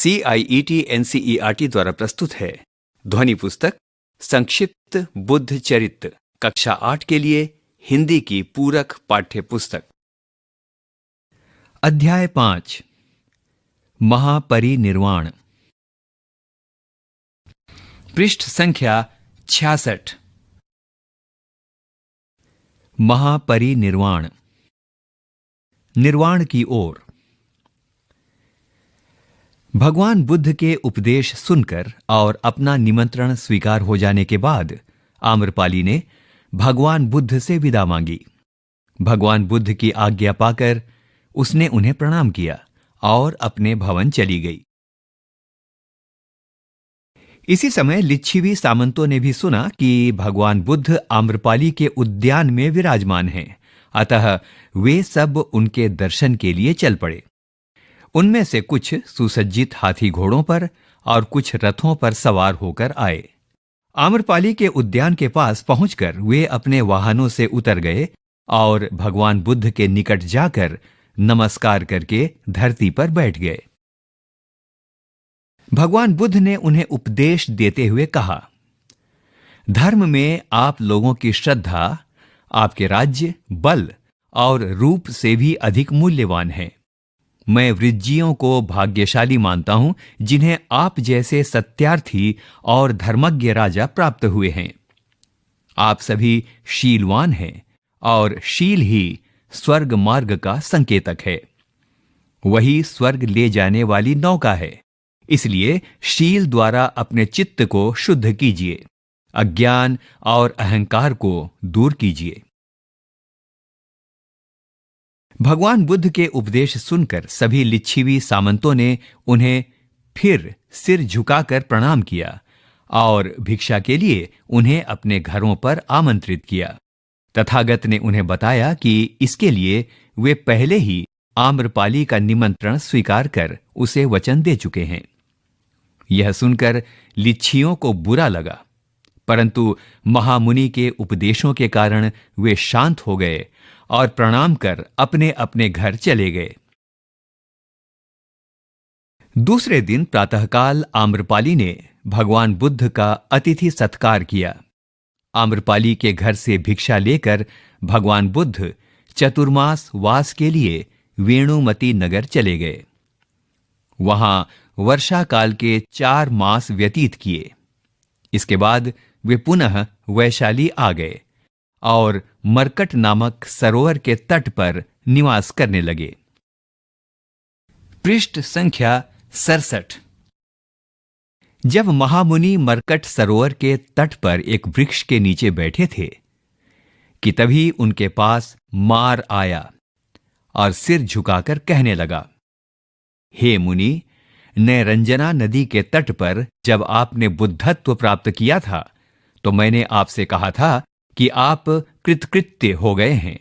CIET NCERT द्वारा प्रस्तुत है ध्वनि पुस्तक संक्षिप्त बुद्ध चरित्र कक्षा 8 के लिए हिंदी की पूरक पाठ्य पुस्तक। अध्याय 5 महापरिनिर्वाण, पृष्ठ संख्या 66। महापरिनिर्वाण, निर्वाण की ओर। भगवान बुद्ध के उपदेश सुनकर और अपना निमंत्रण स्वीकार हो जाने के बाद आम्रपाली ने भगवान बुद्ध से विदा मांगी। भगवान बुद्ध की आज्ञा पाकर उसने उन्हें प्रणाम किया और अपने भवन चली गई। इसी समय लिच्छवी सामंतों ने भी सुना कि भगवान बुद्ध आम्रपाली के उद्यान में विराजमान हैं, अतः वे सब उनके दर्शन के लिए चल पड़े। उनमें से कुछ सुसज्जित हाथी घोड़ों पर और कुछ रथों पर सवार होकर आए। आम्रपाली के उद्यान के पास पहुंचकर वे अपने वाहनों से उतर गए और भगवान बुद्ध के निकट जाकर नमस्कार करके धरती पर बैठ गए। भगवान बुद्ध ने उन्हें उपदेश देते हुए कहा, धर्म में आप लोगों की श्रद्धा आपके राज्य, बल और रूप से भी अधिक मूल्यवान है। मैं वृज्जियों को भाग्यशाली मानता हूं जिन्हें आप जैसे सत्यार्थी और धर्मज्ञ राजा प्राप्त हुए हैं। आप सभी शीलवान हैं और शील ही स्वर्ग मार्ग का संकेतक है। वही स्वर्ग ले जाने वाली नौका है। इसलिए शील द्वारा अपने चित्त को शुद्ध कीजिए, अज्ञान और अहंकार को दूर कीजिए। भगवान बुद्ध के उपदेश सुनकर सभी लिच्छवी सामंतों ने उन्हें फिर सिर झुकाकर प्रणाम किया और भिक्षा के लिए उन्हें अपने घरों पर आमंत्रित किया। तथागत ने उन्हें बताया कि इसके लिए वे पहले ही आम्रपाली का निमंत्रण स्वीकार कर उसे वचन दे चुके हैं। यह सुनकर लिच्छियों को बुरा लगा, परंतु महामुनि के उपदेशों के कारण वे शांत हो गए और प्रणाम कर अपने अपने घर चले गए। दूसरे दिन प्रातःकाल आम्रपाली ने भगवान बुद्ध का अतिथि सत्कार किया। आम्रपाली के घर से भिक्षा लेकर भगवान बुद्ध चतुर्मास वास के लिए वेणुमती नगर चले गए। वहां वर्षा काल के 4 मास व्यतीत किए। इसके बाद वे पुनः वैशाली आ गए और मरकट नामक सरोवर के तट पर निवास करने लगे। पृष्ठ संख्या 67। जब महामुनि मरकट सरोवर के तट पर एक वृक्ष के नीचे बैठे थे कि तभी उनके पास मार आया और सिर झुकाकर कहने लगा, हे मुनि, नैरंजना नदी के तट पर जब आपने बुद्धत्व प्राप्त किया था तो मैंने आपसे कहा था कि आप कृतकृत्य हो गए हैं,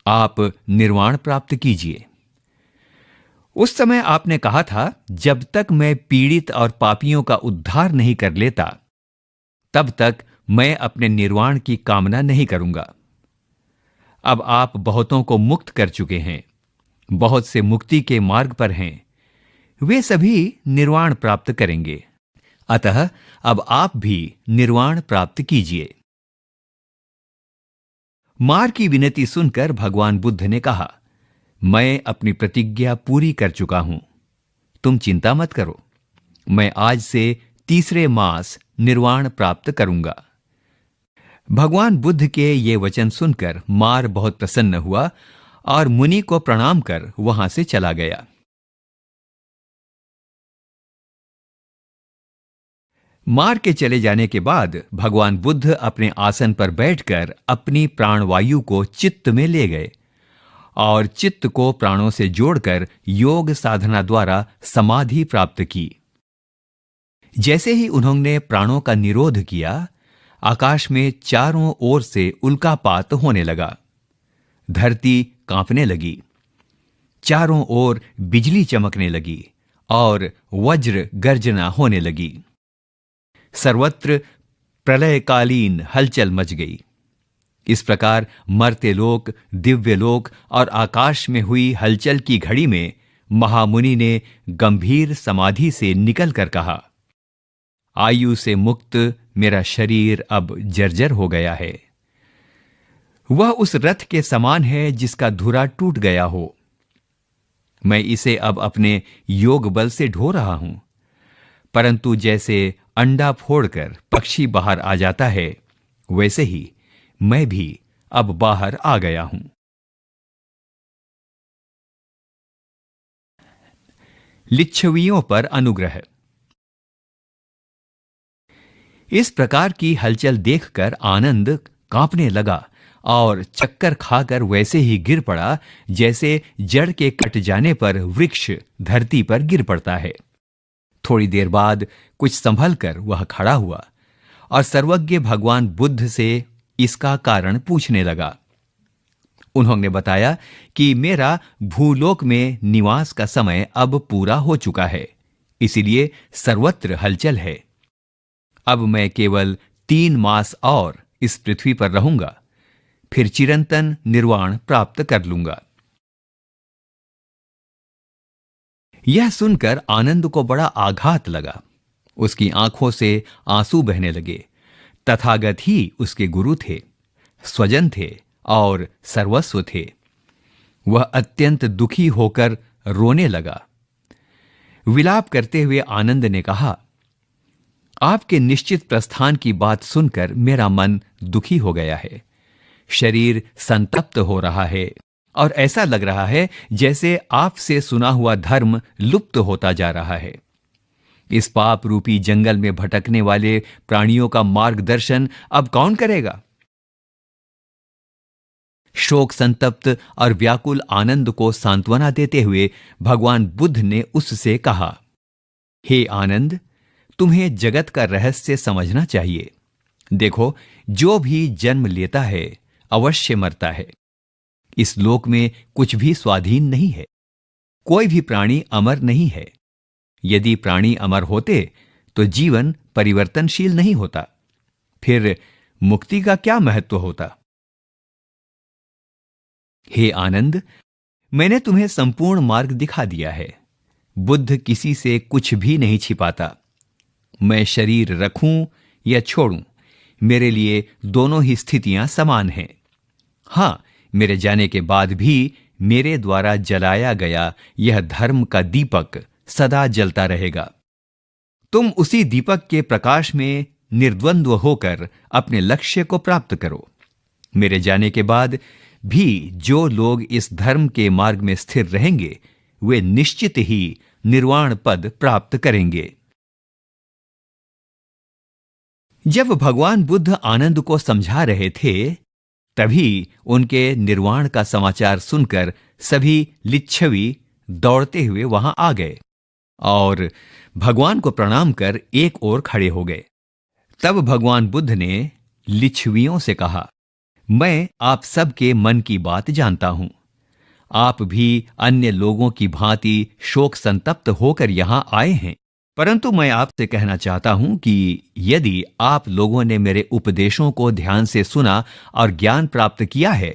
आप निर्वाण प्राप्त कीजिए। उस समय आपने कहा था, जब तक मैं पीड़ित और पापियों का उद्धार नहीं कर लेता तब तक मैं अपने निर्वाण की कामना नहीं करूंगा। अब आप बहुतों को मुक्त कर चुके हैं, बहुत से मुक्ति के मार्ग पर हैं, वे सभी निर्वाण प्राप्त करेंगे। अतः अब आप भी निर्वाण प्राप्त कीजिए। मार की विनती सुनकर भगवान बुद्ध ने कहा, मैं अपनी प्रतिज्ञा पूरी कर चुका हूं, तुम चिंता मत करो। मैं आज से तीसरे मास निर्वाण प्राप्त करूंगा। भगवान बुद्ध के ये वचन सुनकर मार बहुत प्रसन्न हुआ और मुनि को प्रणाम कर वहां से चला गया। मार के चले जाने के बाद भगवान बुद्ध अपने आसन पर बैठकर अपनी प्राणवायु को चित्त में ले गए और चित्त को प्राणों से जोड़कर योग साधना द्वारा समाधि प्राप्त की। जैसे ही उन्होंने प्राणों का निरोध किया, आकाश में चारों ओर से उल्कापात होने लगा। धरती कांपने लगी, चारों ओर बिजली चमकने लगी और वज्र गर्जना होने लगी। सर्वत्र प्रलयकालीन हलचल मच गई। इस प्रकार मर्त्य लोक, दिव्य लोक और आकाश में हुई हलचल की घड़ी में महामुनि ने गंभीर समाधि से निकलकर कहा, आयु से मुक्त मेरा शरीर अब जर्जर हो गया है। वह उस रथ के समान है जिसका धुरा टूट गया हो। मैं इसे अब अपने योग बल से ढो रहा हूं, परंतु जैसे अंडा फोड़कर पक्षी बाहर आ जाता है, वैसे ही मैं भी अब बाहर आ गया हूं। लिच्छवियों पर अनुग्रह। इस प्रकार की हलचल देखकर आनंद कांपने लगा और चक्कर खाकर वैसे ही गिर पड़ा जैसे जड़ के कट जाने पर वृक्ष धरती पर गिर पड़ता है। थोड़ी देर बाद कुछ संभल कर वह खड़ा हुआ और सर्वज्ञ भगवान बुद्ध से इसका कारण पूछने लगा। उन्होंने बताया कि मेरा भूलोक में निवास का समय अब पूरा हो चुका है, इसीलिए सर्वत्र हलचल है। अब मैं केवल 3 मास और इस पृथ्वी पर रहूंगा, फिर चिरंतन निर्वाण प्राप्त कर लूंगा। यह सुनकर आनंद को बड़ा आघात लगा। उसकी आंखों से आंसू बहने लगे। तथागत ही उसके गुरु थे, स्वजन थे और सर्वस्व थे। वह अत्यंत दुखी होकर रोने लगा। विलाप करते हुए आनंद ने कहा, आपके निश्चित प्रस्थान की बात सुनकर मेरा मन दुखी हो गया है। शरीर संतप्त हो रहा है और ऐसा लग रहा है जैसे आपसे सुना हुआ धर्म लुप्त होता जा रहा है। इस पाप रूपी जंगल में भटकने वाले प्राणियों का मार्गदर्शन अब कौन करेगा? शोक संतप्त और व्याकुल आनंद को सांत्वना देते हुए भगवान बुद्ध ने उससे कहा, हे आनंद, तुम्हें जगत का रहस्य समझना चाहिए। देखो, जो भी जन्म लेता है अवश्य मरता है। इस लोक में कुछ भी स्वाधीन नहीं है। कोई भी प्राणी अमर नहीं है। यदि प्राणी अमर होते तो जीवन परिवर्तनशील नहीं होता। फिर मुक्ति का क्या महत्व होता? हे आनंद, मैंने तुम्हें संपूर्ण मार्ग दिखा दिया है। बुद्ध किसी से कुछ भी नहीं छिपाता। मैं शरीर रखूं या छोड़ूं, मेरे लिए दोनों ही स्थितियां समान हैं। हां, मेरे जाने के बाद भी मेरे द्वारा जलाया गया यह धर्म का दीपक सदा जलता रहेगा। तुम उसी दीपक के प्रकाश में निर्द्वंद्व होकर अपने लक्ष्य को प्राप्त करो। मेरे जाने के बाद भी जो लोग इस धर्म के मार्ग में स्थिर रहेंगे, वे निश्चित ही निर्वाण पद प्राप्त करेंगे। जब भगवान बुद्ध आनंद को समझा रहे थे, तभी उनके निर्वाण का समाचार सुनकर सभी लिच्छवी दौड़ते हुए वहां आ गए और भगवान को प्रणाम कर एक ओर खड़े हो गए। तब भगवान बुद्ध ने लिच्छवियों से कहा, मैं आप सबके मन की बात जानता हूं। आप भी अन्य लोगों की भांति शोक संतप्त होकर यहां आए हैं, परंतु मैं आपसे कहना चाहता हूं कि यदि आप लोगों ने मेरे उपदेशों को ध्यान से सुना और ज्ञान प्राप्त किया है,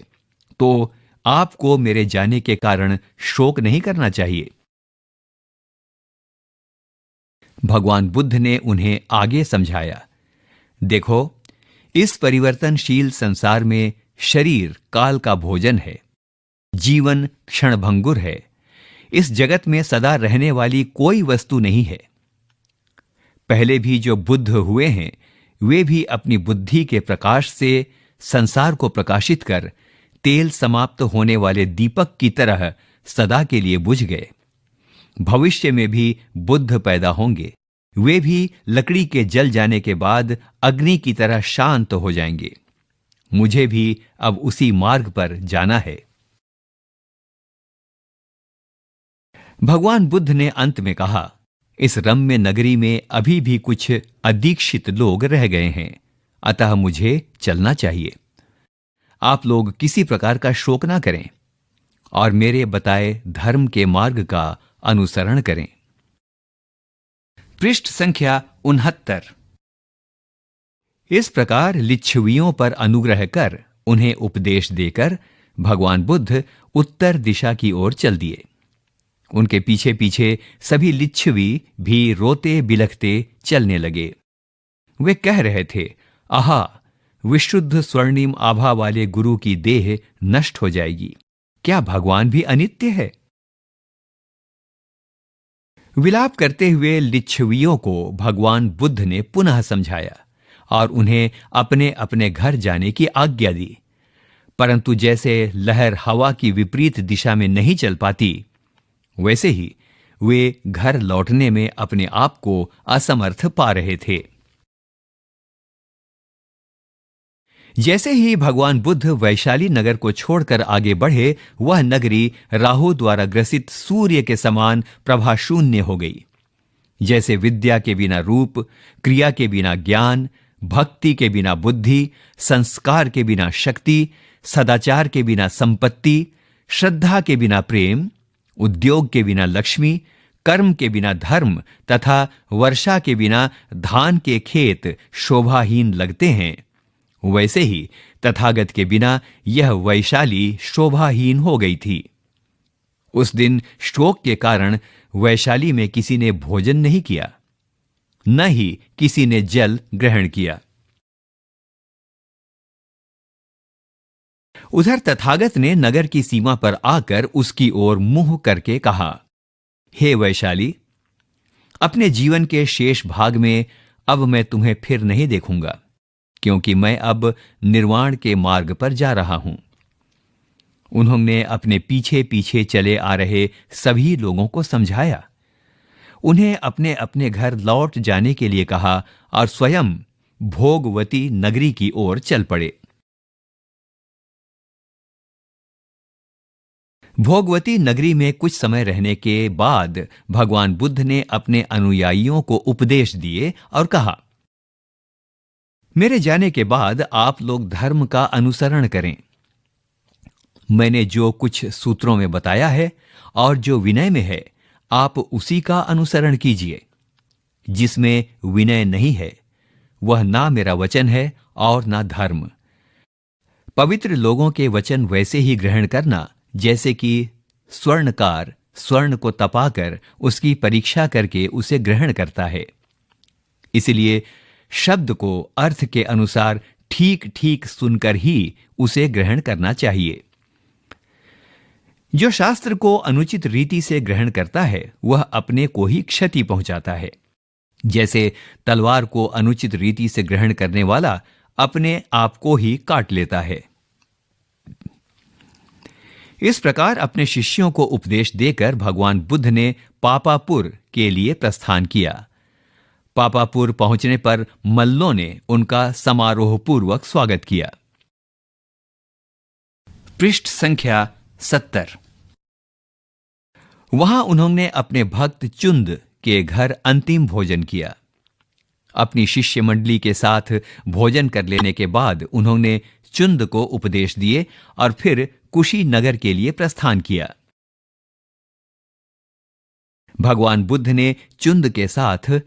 तो आपको मेरे जाने के कारण शोक नहीं करना चाहिए। भगवान बुद्ध ने उन्हें आगे समझाया, देखो, इस परिवर्तनशील संसार में शरीर काल का भोजन है, जीवन क्षणभंगुर है। इस जगत में सदा रहने वाली कोई वस्तु नहीं है। पहले भी जो बुद्ध हुए हैं, वे भी अपनी बुद्धि के प्रकाश से संसार को प्रकाशित कर तेल समाप्त होने वाले दीपक की तरह सदा के लिए बुझ गए। भविष्य में भी बुद्ध पैदा होंगे। वे भी लकड़ी के जल जाने के बाद अग्नि की तरह शांत हो जाएंगे। मुझे भी अब उसी मार्ग पर जाना है। भगवान बुद्ध ने अंत में कहा, इस रम्य नगरी में अभी भी कुछ अदीक्षित लोग रह गए हैं, अतः मुझे चलना चाहिए। आप लोग किसी प्रकार का शोक ना करें और मेरे बताए धर्म के मार्ग का अनुसरण करें। पृष्ठ संख्या 69। इस प्रकार लिच्छवियों पर अनुग्रह कर उन्हें उपदेश देकर भगवान बुद्ध उत्तर दिशा की ओर चल दिए। उनके पीछे पीछे सभी लिच्छवी भी रोते बिलखते चलने लगे। वे कह रहे थे, आहा, विशुद्ध स्वर्णिम आभा वाले गुरु की देह नष्ट हो जाएगी। क्या भगवान भी अनित्य है? विलाप करते हुए लिच्छवियों को भगवान बुद्ध ने पुनः समझाया और उन्हें अपने अपने घर जाने की आज्ञा दी। परंतु जैसे लहर हवा की विपरीत दिशा में नहीं चल पाती, वैसे ही वे घर लौटने में अपने आप को असमर्थ पा रहे थे। जैसे ही भगवान बुद्ध वैशाली नगर को छोड़कर आगे बढ़े, वह नगरी राहु द्वारा ग्रसित सूर्य के समान प्रभाशून्य हो गई। जैसे विद्या के बिना रूप, क्रिया के बिना ज्ञान, भक्ति के बिना बुद्धि, संस्कार के बिना शक्ति, सदाचार के बिना संपत्ति, श्रद्धा के बिना प्रेम, उद्योग के बिना लक्ष्मी, कर्म के बिना धर्म तथा वर्षा के बिना धान के खेत शोभाहीन लगते हैं, वैसे ही तथागत के बिना यह वैशाली शोभाहीन हो गई थी। उस दिन शोक के कारण वैशाली में किसी ने भोजन नहीं किया, न ही किसी ने जल ग्रहण किया। उधर तथागत ने नगर की सीमा पर आकर उसकी ओर मुंह करके कहा, हे वैशाली, अपने जीवन के शेष भाग में अब मैं तुम्हें फिर नहीं देखूंगा, क्योंकि मैं अब निर्वाण के मार्ग पर जा रहा हूं। उन्होंने अपने पीछे पीछे चले आ रहे सभी लोगों को समझाया, उन्हें अपने अपने घर लौट जाने के लिए कहा और स्वयं भोगवती नगरी की ओर चल पड़े। भोगवती नगरी में कुछ समय रहने के बाद भगवान बुद्ध ने अपने अनुयायियों को उपदेश दिए और कहा, मेरे जाने के बाद आप लोग धर्म का अनुसरण करें। मैंने जो कुछ सूत्रों में बताया है और जो विनय में है, आप उसी का अनुसरण कीजिए। जिसमें विनय नहीं है, वह ना मेरा वचन है और ना धर्म। पवित्र लोगों के वचन वैसे ही ग्रहण करना जैसे कि स्वर्णकार स्वर्ण को तपाकर उसकी परीक्षा करके उसे ग्रहण करता है। इसलिए शब्द को अर्थ के अनुसार ठीक ठीक सुनकर ही उसे ग्रहण करना चाहिए। जो शास्त्र को अनुचित रीति से ग्रहण करता है, वह अपने को ही क्षति पहुंचाता है। जैसे तलवार को अनुचित रीति से ग्रहण करने वाला अपने आप को ही काट लेता है। इस प्रकार अपने शिष्यों को उपदेश देकर भगवान बुद्ध ने पापापुर के लिए प्रस्थान किया। पापापुर पहुंचने पर मल्लों ने उनका समारोहपूर्वक स्वागत किया। पृष्ठ संख्या 70। वहां उन्होंने अपने भक्त चुंद के घर अंतिम भोजन किया। अपनी शिष्य मंडली के साथ भोजन कर लेने के बाद उन्होंने चुंद को उपदेश दिए और फिर कुशी नगर के लिए प्रस्थान किया। भगवान बुद्ध ने चुंद के साथ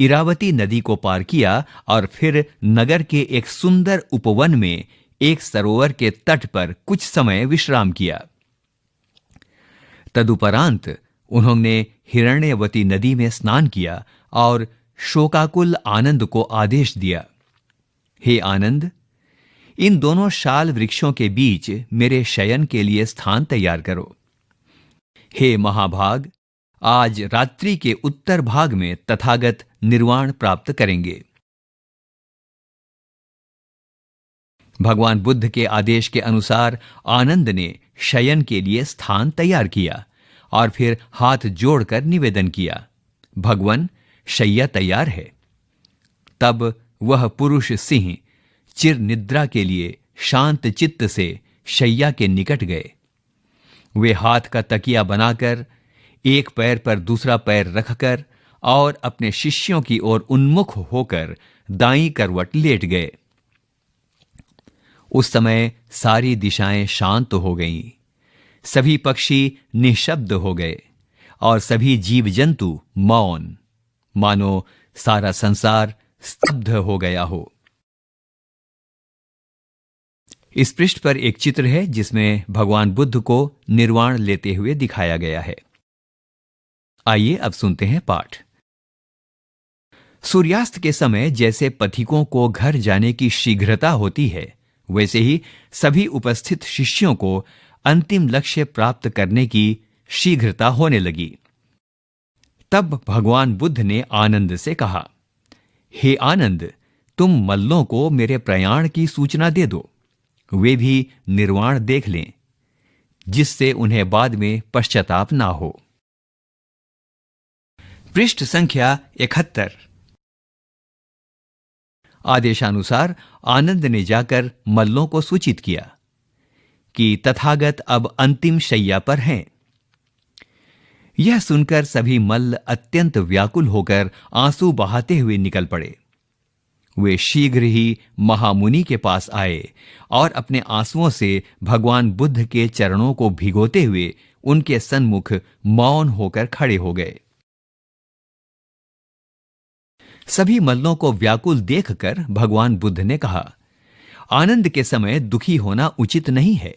इरावती नदी को पार किया और फिर नगर के एक सुंदर उपवन में एक सरोवर के तट पर कुछ समय विश्राम किया। तदुपरांत उन्होंने हिरण्यवती नदी में स्नान किया और शोकाकुल आनंद को आदेश दिया, हे आनंद, इन दोनों शाल वृक्षों के बीच मेरे शयन के लिए स्थान तैयार करो। हे महाभाग, आज रात्रि के उत्तर भाग में तथागत निर्वाण प्राप्त करेंगे। भगवान बुद्ध के आदेश के अनुसार आनंद ने शयन के लिए स्थान तैयार किया और फिर हाथ जोड़कर निवेदन किया, भगवन, शैया तैयार है। तब वह पुरुष सिंह चिर निद्रा के लिए शांत चित्त से शैया के निकट गए। वे हाथ का तकिया बनाकर एक पैर पर दूसरा पैर रखकर और अपने शिष्यों की ओर उन्मुख होकर दाईं करवट लेट गए। उस समय सारी दिशाएं शांत हो गईं, सभी पक्षी निशब्द हो गए और सभी जीव जंतु मौन, मानो सारा संसार स्तब्ध हो गया हो। इस पृष्ठ पर एक चित्र है जिसमें भगवान बुद्ध को निर्वाण लेते हुए दिखाया गया है। आइए अब सुनते हैं पाठ। सूर्यास्त के समय जैसे पथिकों को घर जाने की शीघ्रता होती है, वैसे ही सभी उपस्थित शिष्यों को अंतिम लक्ष्य प्राप्त करने की शीघ्रता होने लगी। तब भगवान बुद्ध ने आनंद से कहा, हे आनंद, तुम मल्लों को मेरे प्रयाण की सूचना दे दो। वे भी निर्वाण देख लें, जिससे उन्हें बाद में पश्चाताप ना हो। पृष्ठ संख्या 71। आदेशानुसार आनंद ने जाकर मल्लों को सूचित किया कि तथागत अब अंतिम शैया पर हैं। यह सुनकर सभी मल्ल अत्यंत व्याकुल होकर आंसू बहाते हुए निकल पड़े। वे शीघ्र ही महामुनि के पास आए और अपने आंसुओं से भगवान बुद्ध के चरणों को भिगोते हुए उनके सन्मुख मौन होकर खड़े हो गए। सभी मल्लों को व्याकुल देखकर भगवान बुद्ध ने कहा, आनंद के समय दुखी होना उचित नहीं है।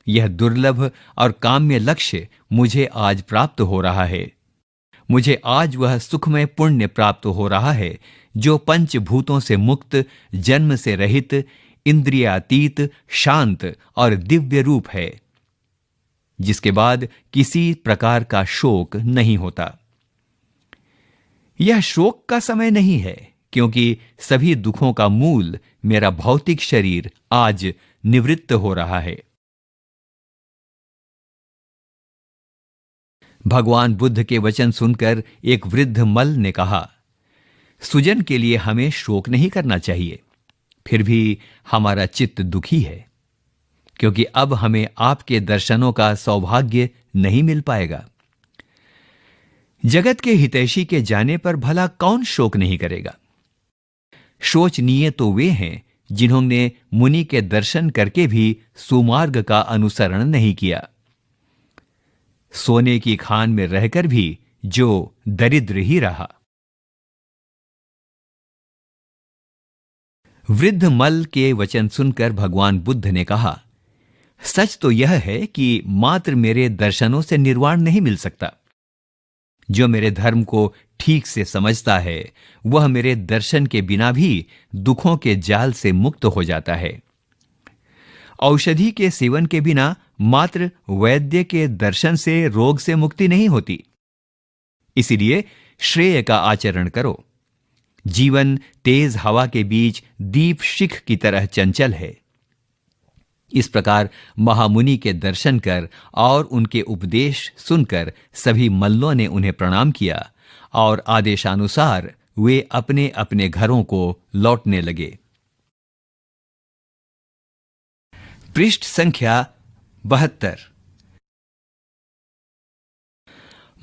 यह दुर्लभ और काम्य लक्ष्य मुझे आज प्राप्त हो रहा है। मुझे आज वह सुखमय पुण्य प्राप्त हो रहा है जो पंचभूतों से मुक्त, जन्म से रहित, इंद्रियातीत, शांत और दिव्य रूप है, जिसके बाद किसी प्रकार का शोक नहीं होता। यह शोक का समय नहीं है, क्योंकि सभी दुखों का मूल मेरा भौतिक शरीर आज निवृत्त हो रहा है। भगवान बुद्ध के वचन सुनकर एक वृद्ध मल ने कहा, सुजन के लिए हमें शोक नहीं करना चाहिए, फिर भी हमारा चित्त दुखी है, क्योंकि अब हमें आपके दर्शनों का सौभाग्य नहीं मिल पाएगा। जगत के हितैषी के जाने पर भला कौन शोक नहीं करेगा। शोचनीय तो वे हैं जिन्होंने मुनि के दर्शन करके भी सुमार्ग का अनुसरण नहीं किया। सोने की खान में रहकर भी जो दरिद्र ही रहा। वृद्ध मल के वचन सुनकर भगवान बुद्ध ने कहा, सच तो यह है कि मात्र मेरे दर्शनों से निर्वाण नहीं मिल सकता। जो मेरे धर्म को ठीक से समझता है, वह मेरे दर्शन के बिना भी दुखों के जाल से मुक्त हो जाता है। औषधि के सेवन के बिना मात्र वैद्य के दर्शन से रोग से मुक्ति नहीं होती। इसीलिए श्रेय का आचरण करो। जीवन तेज हवा के बीच दीप शिख की तरह चंचल है। इस प्रकार महामुनि के दर्शन कर और उनके उपदेश सुनकर सभी मल्लों ने उन्हें प्रणाम किया और आदेशानुसार वे अपने अपने घरों को लौटने लगे। पृष्ठ संख्या 72।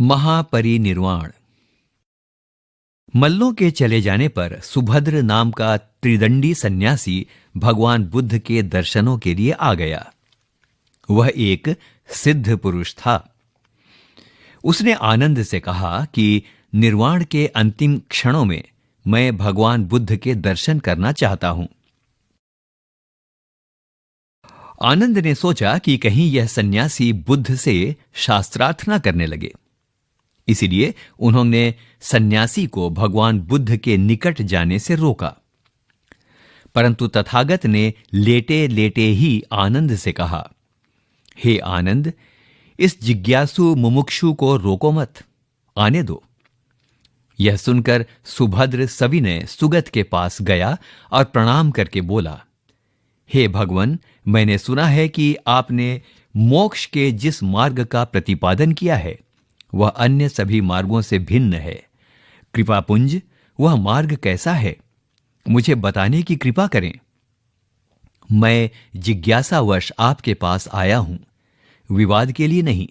महापरिनिर्वाण। मल्लों के चले जाने पर सुभद्र नाम का त्रिदंडी सन्यासी भगवान बुद्ध के दर्शनों के लिए आ गया। वह एक सिद्ध पुरुष था। उसने आनंद से कहा कि निर्वाण के अंतिम क्षणों में मैं भगवान बुद्ध के दर्शन करना चाहता हूं। आनंद ने सोचा कि कहीं यह सन्यासी बुद्ध से शास्त्रार्थ न करने लगे। इसीलिए उन्होंने सन्यासी को भगवान बुद्ध के निकट जाने से रोका। परंतु तथागत ने लेटे लेटे ही आनंद से कहा, हे आनंद, इस जिज्ञासु मुमुक्षु को रोको मत, आने दो। यह सुनकर सुभद्र सविनय सुगत के पास गया और प्रणाम करके बोला, हे भगवन, मैंने सुना है कि आपने मोक्ष के जिस मार्ग का प्रतिपादन किया है वह अन्य सभी मार्गों से भिन्न है। कृपापुंज, वह मार्ग कैसा है? मुझे बताने की कृपा करें। मैं जिज्ञासावश आपके पास आया हूं, विवाद के लिए नहीं।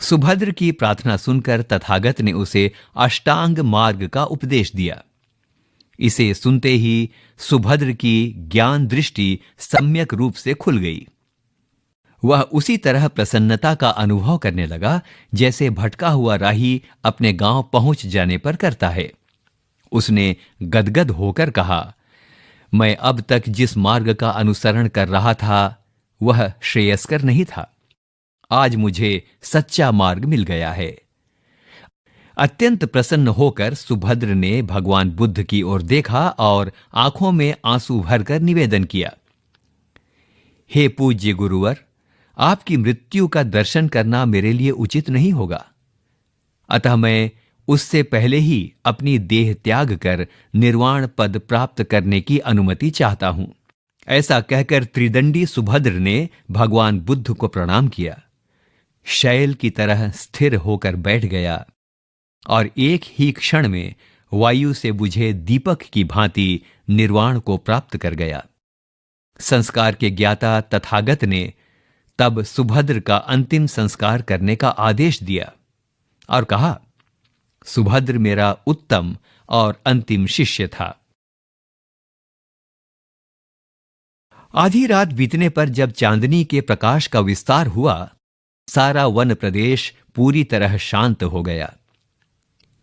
सुभद्र की प्रार्थना सुनकर तथागत ने उसे अष्टांग मार्ग का उपदेश दिया। इसे सुनते ही सुभद्र की ज्ञान दृष्टि सम्यक रूप से खुल गई। वह उसी तरह प्रसन्नता का अनुभव करने लगा जैसे भटका हुआ राही अपने गांव पहुंच जाने पर करता है। उसने गदगद होकर कहा, मैं अब तक जिस मार्ग का अनुसरण कर रहा था वह श्रेयस्कर नहीं था। आज मुझे सच्चा मार्ग मिल गया है। अत्यंत प्रसन्न होकर सुभद्र ने भगवान बुद्ध की ओर देखा और आंखों में आंसू भरकर निवेदन किया, हे पूज्य गुरुवर, आपकी मृत्यु का दर्शन करना मेरे लिए उचित नहीं होगा, अतः मैं उससे पहले ही अपनी देह त्याग कर निर्वाण पद प्राप्त करने की अनुमति चाहता हूं। ऐसा कहकर त्रिदंडी सुभद्र ने भगवान बुद्ध को प्रणाम किया, शैल की तरह स्थिर होकर बैठ गया और एक ही क्षण में वायु से बुझे दीपक की भांति निर्वाण को प्राप्त कर गया। संस्कार के ज्ञाता तथागत ने तब सुभद्र का अंतिम संस्कार करने का आदेश दिया और कहा, सुभद्र मेरा उत्तम और अंतिम शिष्य था। आधी रात बीतने पर जब चांदनी के प्रकाश का विस्तार हुआ, सारा वन प्रदेश पूरी तरह शांत हो गया।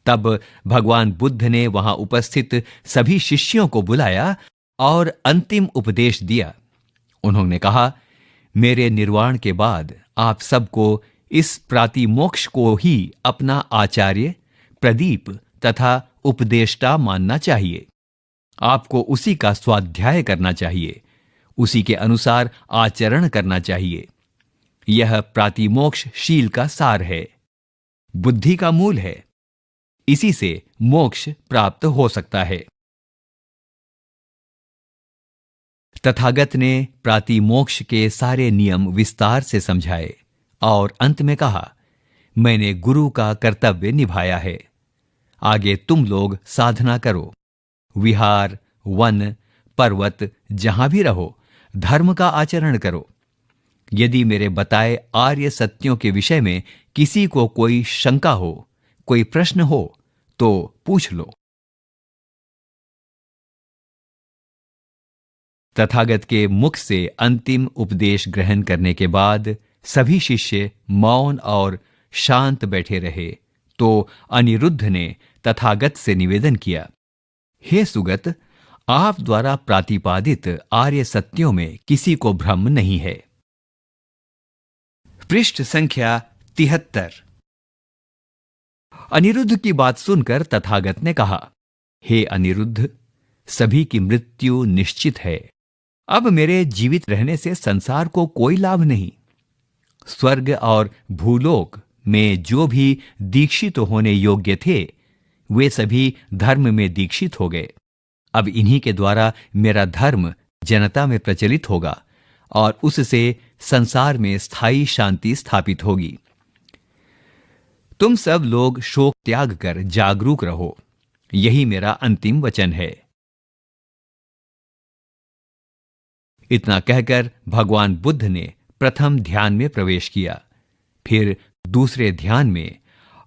तब भगवान बुद्ध ने वहां उपस्थित सभी शिष्यों को बुलाया और अंतिम उपदेश दिया। उन्होंने कहा, मेरे निर्वाण के बाद आप सबको इस प्रातिमोक्ष को ही अपना आचार्य, प्रदीप तथा उपदेष्टा मानना चाहिए। आपको उसी का स्वाध्याय करना चाहिए, उसी के अनुसार आचरण करना चाहिए। यह प्रातिमोक्ष शील का सार है, बुद्धि का मूल है। इसी से मोक्ष प्राप्त हो सकता है। तथागत ने प्रातिमोक्ष के सारे नियम विस्तार से समझाए और अंत में कहा, मैंने गुरु का कर्तव्य निभाया है, आगे तुम लोग साधना करो। विहार, वन, पर्वत जहां भी रहो, धर्म का आचरण करो। यदि मेरे बताए आर्य सत्यों के विषय में किसी को कोई शंका हो, कोई प्रश्न हो तो पूछ लो। तथागत के मुख से अंतिम उपदेश ग्रहण करने के बाद सभी शिष्य मौन और शांत बैठे रहे तो अनिरुद्ध ने तथागत से निवेदन किया, हे सुगत, आप द्वारा प्रतिपादित आर्य सत्यों में किसी को भ्रम नहीं है। पृष्ठ संख्या 73। अनिरुद्ध की बात सुनकर तथागत ने कहा, हे अनिरुद्ध, सभी की मृत्यु निश्चित है। अब मेरे जीवित रहने से संसार को कोई लाभ नहीं। स्वर्ग और भूलोक में जो भी दीक्षित होने योग्य थे, वे सभी धर्म में दीक्षित हो गए। अब इन्हीं के द्वारा मेरा धर्म जनता में प्रचलित होगा और उससे संसार में स्थायी शांति स्थापित होगी। तुम सब लोग शोक त्याग कर जागरूक रहो, यही मेरा अंतिम वचन है। इतना कहकर भगवान बुद्ध ने प्रथम ध्यान में प्रवेश किया, फिर दूसरे ध्यान में,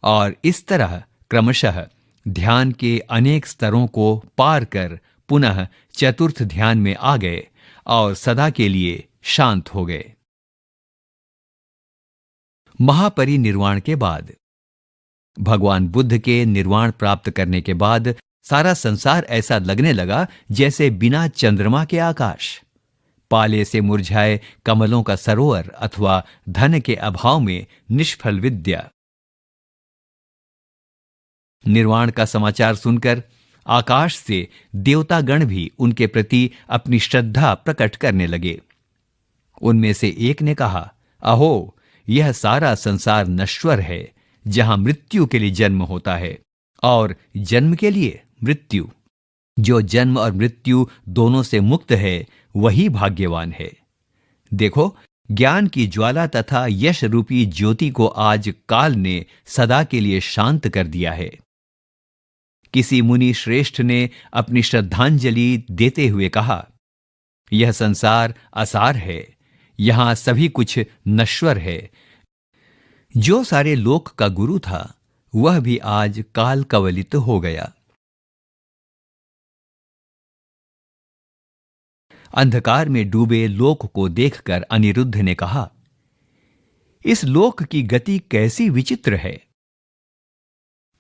और इस तरह क्रमशः ध्यान के अनेक स्तरों को पार कर पुनः चतुर्थ ध्यान में आ गए और सदा के लिए शांत हो गए। महापरिनिर्वाण के बाद, भगवान बुद्ध के निर्वाण प्राप्त करने के बाद सारा संसार ऐसा लगने लगा जैसे बिना चंद्रमा के आकाश, पाले से मुरझाए कमलों का सरोवर अथवा धन के अभाव में निष्फल विद्या। निर्वाण का समाचार सुनकर आकाश से देवतागण भी उनके प्रति अपनी श्रद्धा प्रकट करने लगे। उनमें से एक ने कहा, अहो, यह सारा संसार नश्वर है, जहां मृत्यु के लिए जन्म होता है और जन्म के लिए मृत्यु। जो जन्म और मृत्यु दोनों से मुक्त है वही भाग्यवान है। देखो, ज्ञान की ज्वाला तथा यश रूपी ज्योति को आज काल ने सदा के लिए शांत कर दिया है। किसी मुनि श्रेष्ठ ने अपनी श्रद्धांजलि देते हुए कहा, यह संसार असार है, यहां सभी कुछ नश्वर है। जो सारे लोक का गुरु था वह भी आज काल कवलित हो गया। अंधकार में डूबे लोक को देखकर अनिरुद्ध ने कहा, इस लोक की गति कैसी विचित्र है।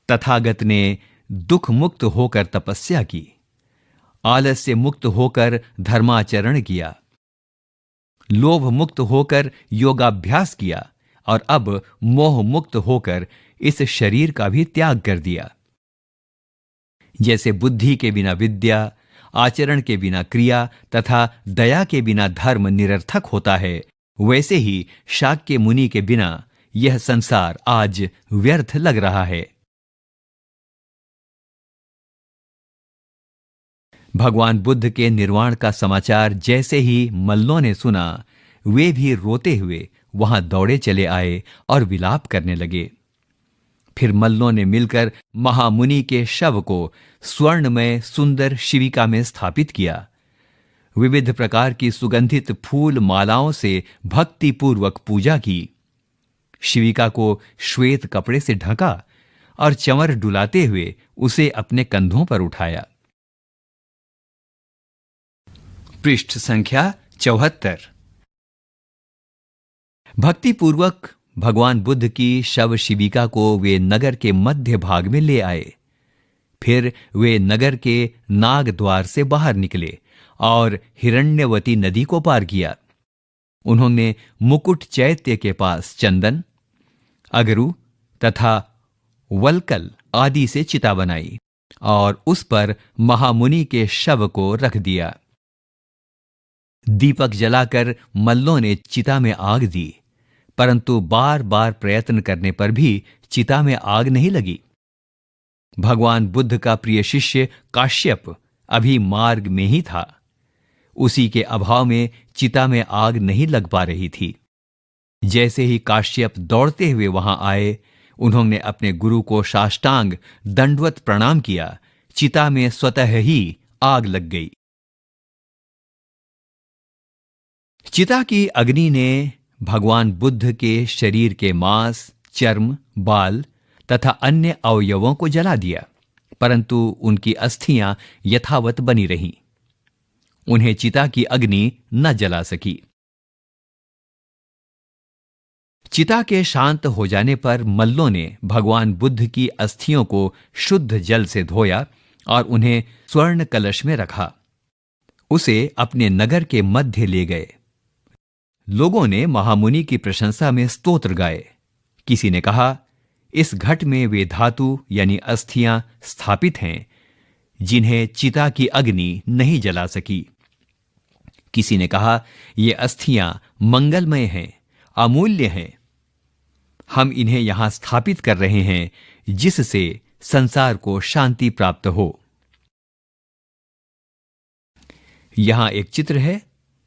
तथागत ने दुख मुक्त होकर तपस्या की, आलस्य मुक्त होकर धर्माचरण किया, लोभ मुक्त होकर योगाभ्यास किया और अब मोह मुक्त होकर इस शरीर का भी त्याग कर दिया। जैसे बुद्धि के बिना विद्या, आचरण के बिना क्रिया तथा दया के बिना धर्म निरर्थक होता है, वैसे ही शाक्य मुनि के बिना यह संसार आज व्यर्थ लग रहा है। भगवान बुद्ध के निर्वाण का समाचार जैसे ही मल्लों ने सुना, वे भी रोते हुए वहां दौड़े चले आए और विलाप करने लगे। फिर मल्लों ने मिलकर महामुनि के शव को स्वर्णमय सुंदर शिविका में स्थापित किया। विविध प्रकार की सुगंधित फूल मालाओं से भक्तिपूर्वक पूजा की। शिविका को श्वेत कपड़े से ढका और चंवर डुलाते हुए उसे अपने कंधों पर उठाया। पृष्ठ संख्या 74। भक्तिपूर्वक भगवान बुद्ध की शव शिविका को वे नगर के मध्य भाग में ले आए। फिर वे नगर के नाग द्वार से बाहर निकले और हिरण्यवती नदी को पार किया। उन्होंने मुकुट चैत्य के पास चंदन, अगरू तथा वलकल आदि से चिता बनाई और उस पर महामुनि के शव को रख दिया। दीपक जलाकर मल्लों ने चिता में आग दी, परंतु बार बार प्रयत्न करने पर भी चिता में आग नहीं लगी। भगवान बुद्ध का प्रिय शिष्य काश्यप अभी मार्ग में ही था। उसी के अभाव में चिता में आग नहीं लग पा रही थी। जैसे ही काश्यप दौड़ते हुए वहां आए, उन्होंने अपने गुरु को साष्टांग दंडवत प्रणाम किया। चिता में स्वतः ही आग लग गई। चिता की अग्नि ने भगवान बुद्ध के शरीर के मांस, चर्म, बाल तथा अन्य अवयवों को जला दिया, परंतु उनकी अस्थियां यथावत बनी रहीं। उन्हें चिता की अग्नि न जला सकी। चिता के शांत हो जाने पर मल्लों ने भगवान बुद्ध की अस्थियों को शुद्ध जल से धोया और उन्हें स्वर्ण कलश में रखा। उसे अपने नगर के मध्य ले गए। लोगों ने महामुनि की प्रशंसा में स्तोत्र गाए। किसी ने कहा, इस घट में वे धातु यानी अस्थियां स्थापित हैं जिन्हें चिता की अग्नि नहीं जला सकी। किसी ने कहा, ये अस्थियां मंगलमय हैं, अमूल्य हैं। हम इन्हें यहां स्थापित कर रहे हैं जिससे संसार को शांति प्राप्त हो। यहां एक चित्र है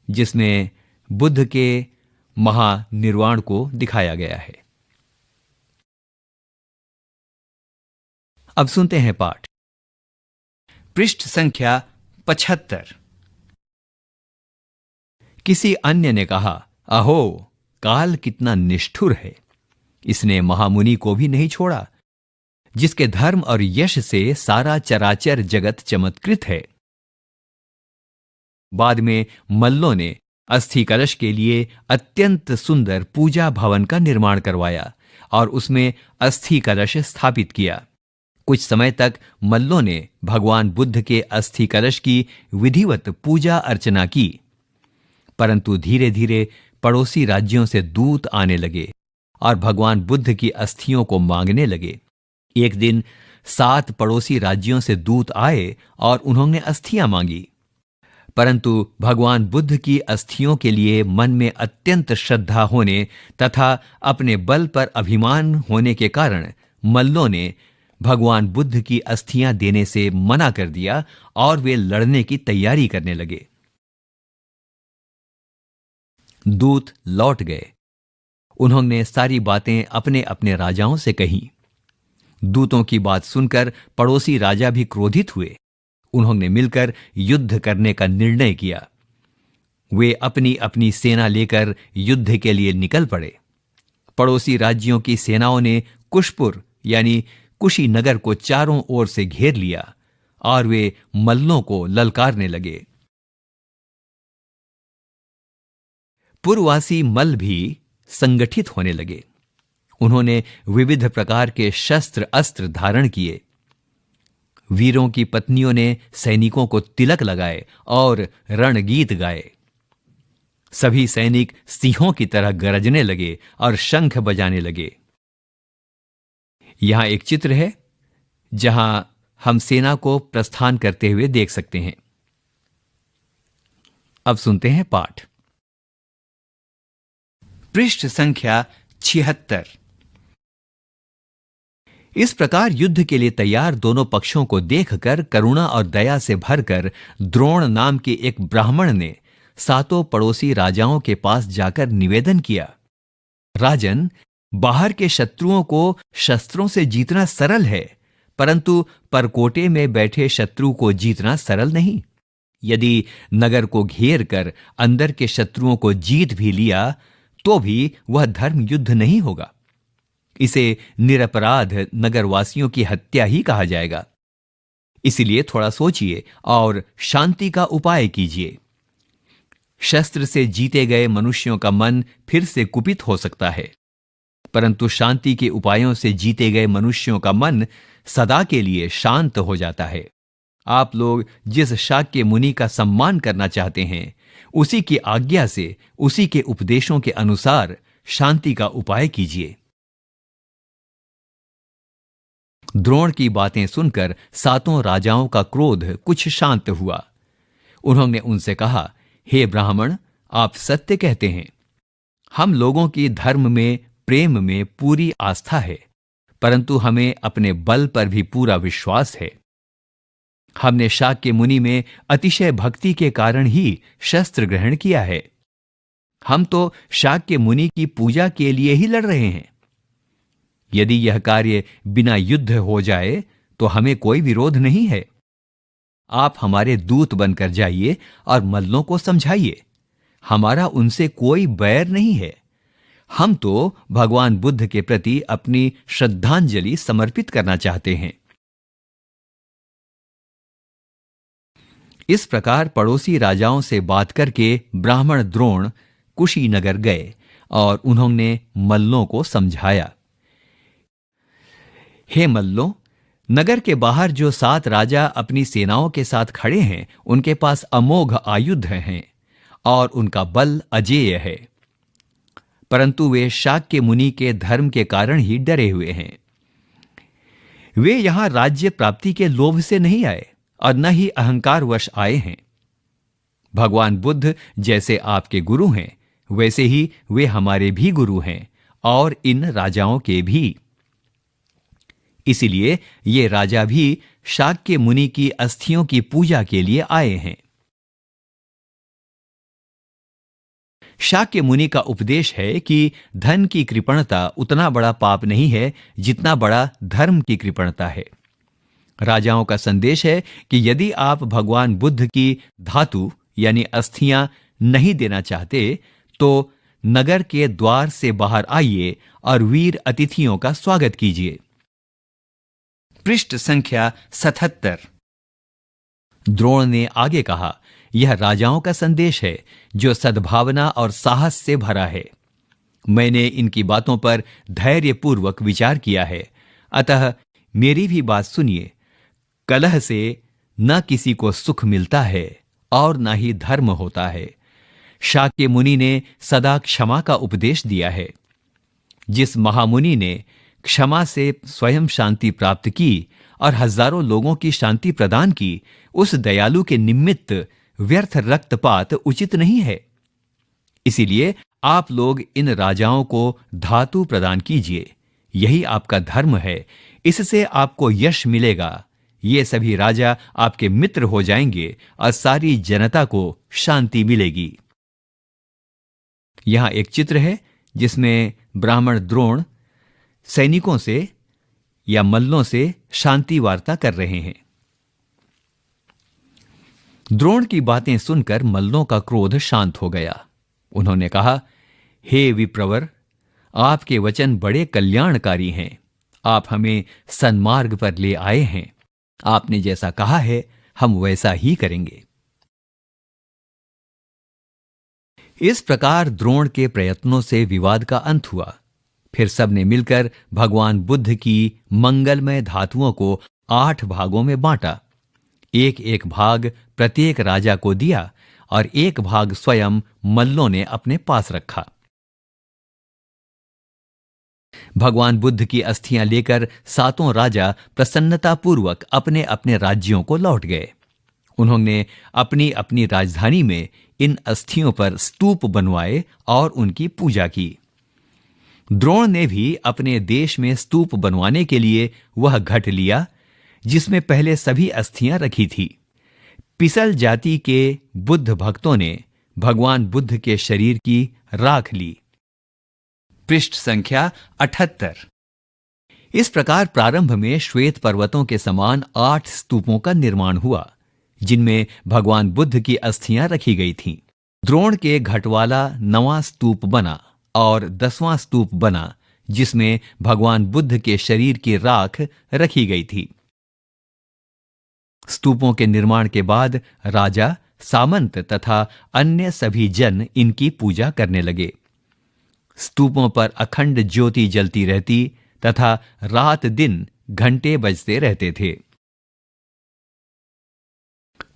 जिसमें बुद्ध के महानिर्वाण को दिखाया गया है। अब सुनते हैं पाठ। पृष्ठ संख्या 75। किसी अन्य ने कहा, अहो, काल कितना निष्ठुर है। इसने महामुनि को भी नहीं छोड़ा, जिसके धर्म और यश से सारा चराचर जगत चमत्कृत है। बाद में मल्लों ने अस्थि कलश के लिए अत्यंत सुंदर पूजा भवन का निर्माण करवाया और उसमें अस्थि कलश स्थापित किया। कुछ समय तक मल्लों ने भगवान बुद्ध के अस्थि कलश की विधिवत पूजा अर्चना की, परंतु धीरे धीरे पड़ोसी राज्यों से दूत आने लगे और भगवान बुद्ध की अस्थियों को मांगने लगे। एक दिन 7 पड़ोसी राज्यों से दूत आए और उन्होंने अस्थियां मांगी, परंतु भगवान बुद्ध की अस्थियों के लिए मन में अत्यंत श्रद्धा होने तथा अपने बल पर अभिमान होने के कारण मल्लों ने भगवान बुद्ध की अस्थियां देने से मना कर दिया और वे लड़ने की तैयारी करने लगे। दूत लौट गए। उन्होंने सारी बातें अपने अपने राजाओं से कहीं। दूतों की बात सुनकर पड़ोसी राजा भी क्रोधित हुए। उन्होंने मिलकर युद्ध करने का निर्णय किया। वे अपनी अपनी सेना लेकर युद्ध के लिए निकल पड़े। पड़ोसी राज्यों की सेनाओं ने कुशपुर यानी कुशीनगर को चारों ओर से घेर लिया और वे मल्लों को ललकारने लगे। पुरवासी मल्ल भी संगठित होने लगे। उन्होंने विविध प्रकार के शस्त्र अस्त्र धारण किए। वीरों की पत्नियों ने सैनिकों को तिलक लगाए और रणगीत गाए। सभी सैनिक सिंहों की तरह गरजने लगे और शंख बजाने लगे। यहां एक चित्र है जहां हम सेना को प्रस्थान करते हुए देख सकते हैं। अब सुनते हैं पाठ। पृष्ठ संख्या 76। इस प्रकार युद्ध के लिए तैयार दोनों पक्षों को देखकर करुणा और दया से भरकर द्रोण नाम के एक ब्राह्मण ने सातों पड़ोसी राजाओं के पास जाकर निवेदन किया, राजन, बाहर के शत्रुओं को शस्त्रों से जीतना सरल है, परंतु परकोटे में बैठे शत्रु को जीतना सरल नहीं। यदि नगर को घेर कर अंदर के शत्रुओं को जीत भी लिया तो भी वह धर्म युद्ध नहीं होगा। इसे निरपराध नगरवासियों की हत्या ही कहा जाएगा। इसलिए थोड़ा सोचिए और शांति का उपाय कीजिए। शस्त्र से जीते गए मनुष्यों का मन फिर से कुपित हो सकता है, परंतु शांति के उपायों से जीते गए मनुष्यों का मन सदा के लिए शांत हो जाता है। आप लोग जिस शाक्य मुनि का सम्मान करना चाहते हैं, उसी की आज्ञा से, उसी के उपदेशों के अनुसार शांति का उपाय कीजिए। द्रोण की बातें सुनकर सातों राजाओं का क्रोध कुछ शांत हुआ। उन्होंने उनसे कहा, हे ब्राह्मण, आप सत्य कहते हैं। हम लोगों की धर्म में, प्रेम में पूरी आस्था है, परंतु हमें अपने बल पर भी पूरा विश्वास है। हमने शाक्य मुनि में अतिशय भक्ति के कारण ही शस्त्र ग्रहण किया है। हम तो शाक्य मुनि की पूजा के लिए ही लड़ रहे हैं। यदि यह कार्य बिना युद्ध हो जाए तो हमें कोई विरोध नहीं है। आप हमारे दूत बनकर जाइए और मल्लों को समझाइए। हमारा उनसे कोई बैर नहीं है। हम तो भगवान बुद्ध के प्रति अपनी श्रद्धांजलि समर्पित करना चाहते हैं। इस प्रकार पड़ोसी राजाओं से बात करके ब्राह्मण द्रोण कुशीनगर गए और उन्होंने मल्लों को समझाया। हे मल्लों, नगर के बाहर जो 7 राजा अपनी सेनाओं के साथ खड़े हैं, उनके पास अमोघ आयुध हैं और उनका बल अजेय है, परंतु वे शाक्य मुनि के धर्म के कारण ही डरे हुए हैं। वे यहां राज्य प्राप्ति के लोभ से नहीं आए और न ही अहंकारवश आए हैं। भगवान बुद्ध जैसे आपके गुरु हैं, वैसे ही वे हमारे भी गुरु हैं और इन राजाओं के भी। इसीलिए ये राजा भी शाक्य मुनि की अस्थियों की पूजा के लिए आए हैं। शाक्य मुनि का उपदेश है कि धन की कृपणता उतना बड़ा पाप नहीं है जितना बड़ा धर्म की कृपणता है। राजाओं का संदेश है कि यदि आप भगवान बुद्ध की धातु यानी अस्थियां नहीं देना चाहते तो नगर के द्वार से बाहर आइए और वीर अतिथियों का स्वागत कीजिए। पृष्ठ संख्या 77। द्रोण ने आगे कहा, यह राजाओं का संदेश है जो सद्भावना और साहस से भरा है। मैंने इनकी बातों पर धैर्यपूर्वक विचार किया है, अतः मेरी भी बात सुनिए। कलह से न किसी को सुख मिलता है और न ही धर्म होता है। शाक्य मुनि ने सदा क्षमा का उपदेश दिया है। जिस महामुनि ने क्षमा से स्वयं शांति प्राप्त की और हजारों लोगों की शांति प्रदान की, उस दयालु के निमित्त व्यर्थ रक्तपात उचित नहीं है। इसीलिए आप लोग इन राजाओं को धातु प्रदान कीजिए। यही आपका धर्म है। इससे आपको यश मिलेगा। ये सभी राजा आपके मित्र हो जाएंगे और सारी जनता को शांति मिलेगी। यहां एक चित्र है जिसमें ब्राह्मण द्रोण सैनिकों से या मल्लों से शांति वार्ता कर रहे हैं। द्रोण की बातें सुनकर मल्लों का क्रोध शांत हो गया। उन्होंने कहा, हे विप्रवर, आपके वचन बड़े कल्याणकारी हैं। आप हमें सन्मार्ग पर ले आए हैं। आपने जैसा कहा है हम वैसा ही करेंगे। इस प्रकार द्रोण के प्रयत्नों से विवाद का अंत हुआ। फिर सबने मिलकर भगवान बुद्ध की मंगलमय धातुओं को 8 भागों में बांटा। एक एक भाग प्रत्येक राजा को दिया और एक भाग स्वयं मल्लों ने अपने पास रखा। भगवान बुद्ध की अस्थियां लेकर सातों राजा प्रसन्नतापूर्वक अपने अपने राज्यों को लौट गए। उन्होंने अपनी अपनी राजधानी में इन अस्थियों पर स्तूप बनवाए और उनकी पूजा की। द्रोण ने भी अपने देश में स्तूप बनवाने के लिए वह घट लिया जिसमें पहले सभी अस्थियां रखी थी। पिसल जाति के बुद्ध भक्तों ने भगवान बुद्ध के शरीर की राख ली। पृष्ठ संख्या 78। इस प्रकार प्रारंभ में श्वेत पर्वतों के समान 8 स्तूपों का निर्माण हुआ जिनमें भगवान बुद्ध की अस्थियां रखी गई थीं। द्रोण के घट वाला 9वां स्तूप बना और 10वां स्तूप बना जिसमें भगवान बुद्ध के शरीर की राख रखी गई थी। स्तूपों के निर्माण के बाद राजा, सामंत तथा अन्य सभी जन इनकी पूजा करने लगे। स्तूपों पर अखंड ज्योति जलती रहती तथा रात दिन घंटे बजते रहते थे।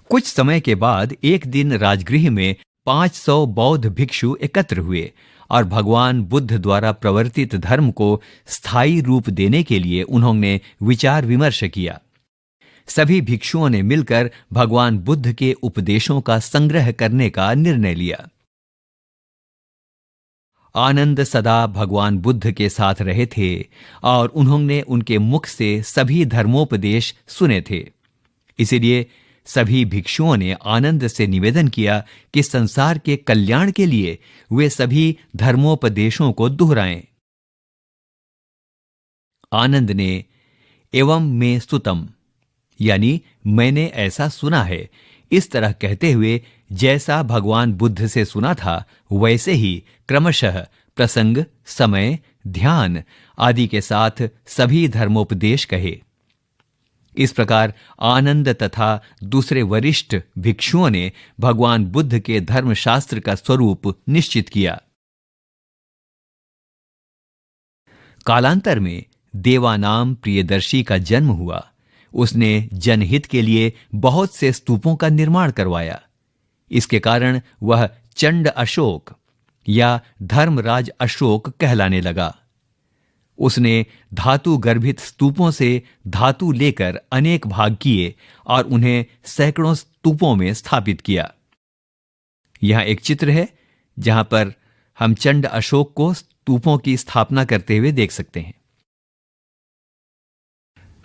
कुछ समय के बाद एक दिन राजगृह में 500 बौद्ध भिक्षु एकत्र हुए और भगवान बुद्ध द्वारा प्रवर्तित धर्म को स्थायी रूप देने के लिए उन्होंने विचार विमर्श किया। सभी भिक्षुओं ने मिलकर भगवान बुद्ध के उपदेशों का संग्रह करने का निर्णय लिया। आनंद सदा भगवान बुद्ध के साथ रहे थे और उन्होंने उनके मुख से सभी धर्मोपदेश सुने थे। इसलिए सभी भिक्षुओं ने आनंद से निवेदन किया कि संसार के कल्याण के लिए वे सभी धर्मोपदेशों को दोहराएं। आनंद ने एवं में सुतम यानी मैंने ऐसा सुना है इस तरह कहते हुए जैसा भगवान बुद्ध से सुना था वैसे ही क्रमशः प्रसंग, समय, ध्यान आदि के साथ सभी धर्मोपदेश कहे। इस प्रकार आनंद तथा दूसरे वरिष्ठ भिक्षुओं ने भगवान बुद्ध के धर्मशास्त्र का स्वरूप निश्चित किया। कालांतर में देवानाम प्रियदर्शी का जन्म हुआ। उसने जनहित के लिए बहुत से स्तूपों का निर्माण करवाया। इसके कारण वह चंड अशोक या धर्मराज अशोक कहलाने लगा। उसने धातु गर्भित स्तूपों से धातु लेकर अनेक भाग किए और उन्हें सैकड़ों स्तूपों में स्थापित किया। यहां एक चित्र है जहां पर हम चंड अशोक को स्तूपों की स्थापना करते हुए देख सकते हैं।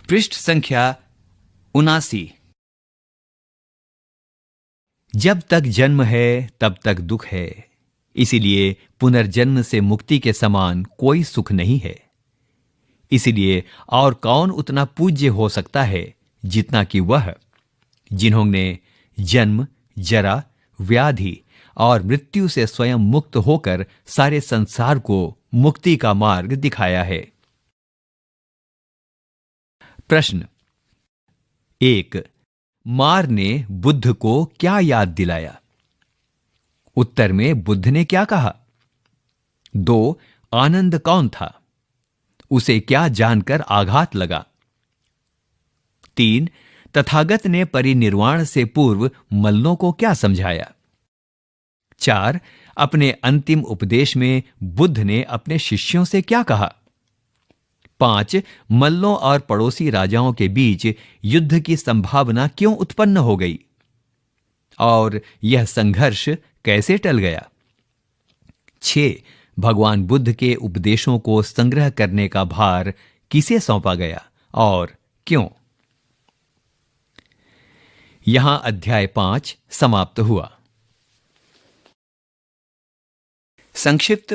पृष्ठ संख्या 79। जब तक जन्म है तब तक दुख है, इसीलिए पुनर्जन्म से मुक्ति के समान कोई सुख नहीं है। इसीलिए और कौन उतना पूज्य हो सकता है जितना कि वह जिन्होंने जन्म, जरा, व्याधि और मृत्यु से स्वयं मुक्त होकर सारे संसार को मुक्ति का मार्ग दिखाया है। प्रश्न 1। मार ने बुद्ध को क्या याद दिलाया? उत्तर में बुद्ध ने क्या कहा? 2। आनंद कौन था? उसे क्या जानकर आघात लगा? 3। तथागत ने परिनिर्वाण से पूर्व मल्लों को क्या समझाया? 4। अपने अंतिम उपदेश में बुद्ध ने अपने शिष्यों से क्या कहा? 5। मल्लों और पड़ोसी राजाओं के बीच युद्ध की संभावना क्यों उत्पन्न हो गई और यह संघर्ष कैसे टल गया? 6। भगवान बुद्ध के उपदेशों को संग्रह करने का भार किसे सौंपा गया और क्यों? यहां अध्याय 5 समाप्त हुआ। संक्षिप्त